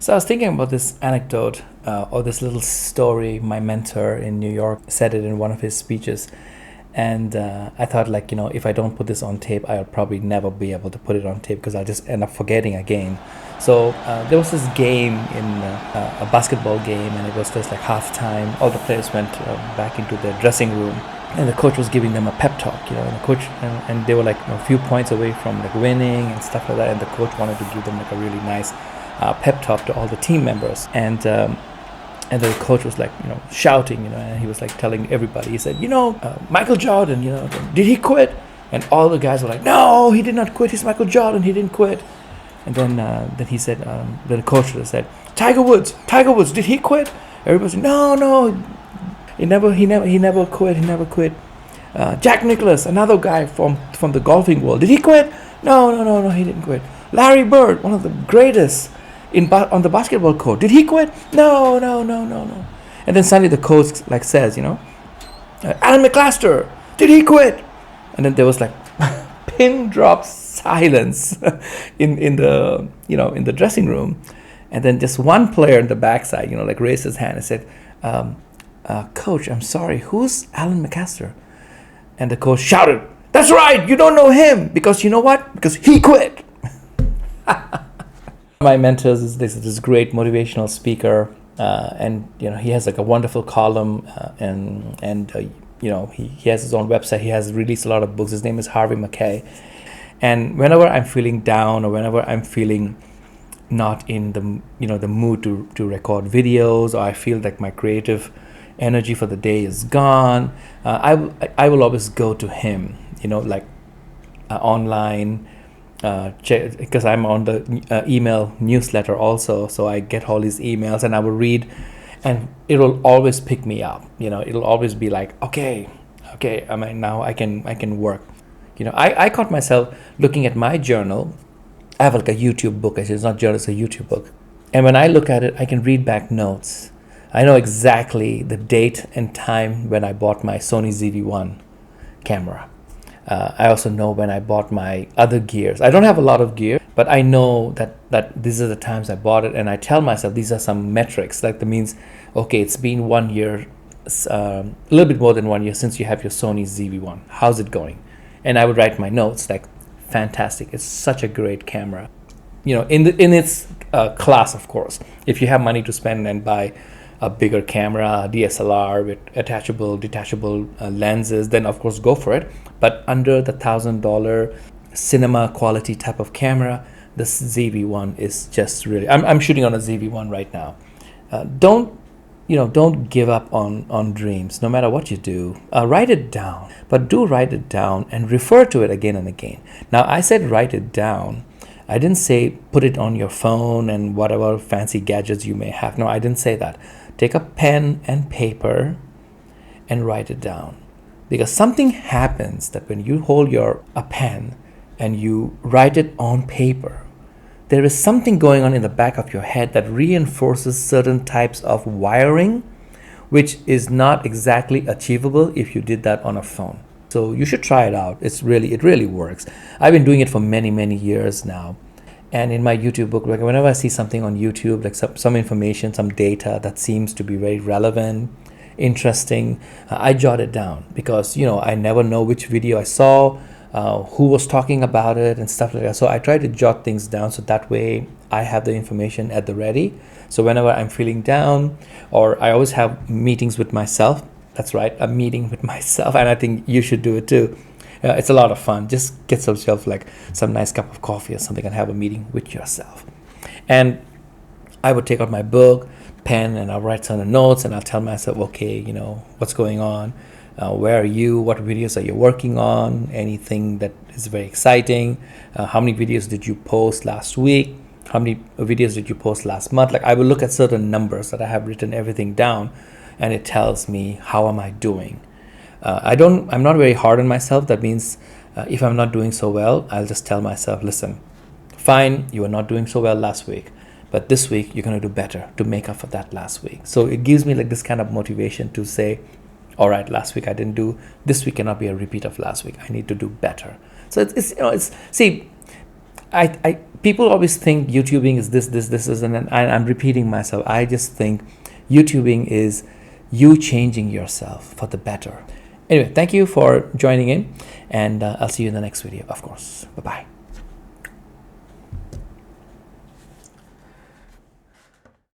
So I was thinking about this anecdote or this little story. My mentor in New York said it in one of his speeches. And I thought, like, if I don't put this on tape, I'll probably never be able to put it on tape because I'll just end up forgetting again. So there was this game in a basketball game, and it was just like halftime. All the players went back into their dressing room, and the coach was giving them a pep talk, and the coach and they were like a few points away from like winning and stuff like that. And the coach wanted to give them like a really nice pep talk to all the team members. And the coach was like, shouting, and he was like telling everybody. He said, Michael Jordan, did he quit? And all the guys were like, no, he did not quit. He's Michael Jordan. He didn't quit. And then he said, the coach said, Tiger Woods, did he quit? Everybody said, no, he never quit. Jack Nicklaus, another guy from the golfing world, did he quit? No, he didn't quit. Larry Bird, one of the greatest on the basketball court, did he quit? No. And then suddenly the coach like says, Alan McClaster, did he quit? And then there was like pin drop silence in the dressing room. And then just one player in the backside, like raised his hand and said, Coach, I'm sorry, who's Alan McClaster? And the coach shouted, that's right, you don't know him, because you know what? Because he quit. My mentor is this great motivational speaker, and he has like a wonderful column, and he has his own website. He has released a lot of books. His name is Harvey Mackay, and whenever I'm feeling down or whenever I'm feeling not in the mood to record videos, or I feel like my creative energy for the day is gone, I will always go to him, online. Because I'm on the email newsletter also, so I get all these emails and I will read, and it will always pick me up. It'll always be like, okay, I mean, now I can work. I caught myself looking at my journal. I have like a YouTube book. It's not journal, it's a YouTube book, and when I look at it, I can read back notes. I know exactly the date and time when I bought my Sony ZV-1 camera. I also know when I bought my other gears. I don't have a lot of gear, but I know that these are the times I bought it, and I tell myself these are some metrics. Like that means, okay, it's been 1 year, a little bit more than 1 year since you have your Sony ZV-1. How's it going? And I would write my notes like, fantastic. It's such a great camera. In its class, of course. If you have money to spend and buy a bigger camera, a DSLR with attachable, detachable lenses, then of course go for it. But under the $1,000 cinema quality type of camera, the ZV-1 is just really. I'm shooting on a ZV-1 right now. Don't give up on dreams. No matter what you do, write it down. But do write it down and refer to it again and again. Now I said write it down. I didn't say put it on your phone and whatever fancy gadgets you may have. No, I didn't say that. Take a pen and paper and write it down. Because something happens that when you hold a pen and you write it on paper, there is something going on in the back of your head that reinforces certain types of wiring, which is not exactly achievable if you did that on a phone. So you should try it out. It really works. I've been doing it for many, many years now. And in my YouTube book, like whenever I see something on YouTube, like some information, some data that seems to be very relevant, interesting, I jot it down because, I never know which video I saw, who was talking about it and stuff like that. So I try to jot things down so that way I have the information at the ready. So whenever I'm feeling down, or I always have meetings with myself. That's right, a meeting with myself. And I think you should do it too. It's a lot of fun. Just get yourself like some nice cup of coffee or something and have a meeting with yourself. And I would take out my book, pen, and I'll write some notes, and I'll tell myself, okay, what's going on? Where are you? What videos are you working on? Anything that is very exciting? How many videos did you post last week? How many videos did you post last month? Like I will look at certain numbers that I have written everything down, and it tells me how am I doing. I'm not very hard on myself. That means if I'm not doing so well, I'll just tell myself, listen, fine, you were not doing so well last week, but this week you're going to do better to make up for that last week. So it gives me like this kind of motivation to say, all right, last week I didn't do, this week cannot be a repeat of last week. I need to do better. So people always think YouTubing is this is, and I'm repeating myself. I just think YouTubing is you changing yourself for the better. Anyway, thank you for joining in, and I'll see you in the next video, of course. Bye-bye.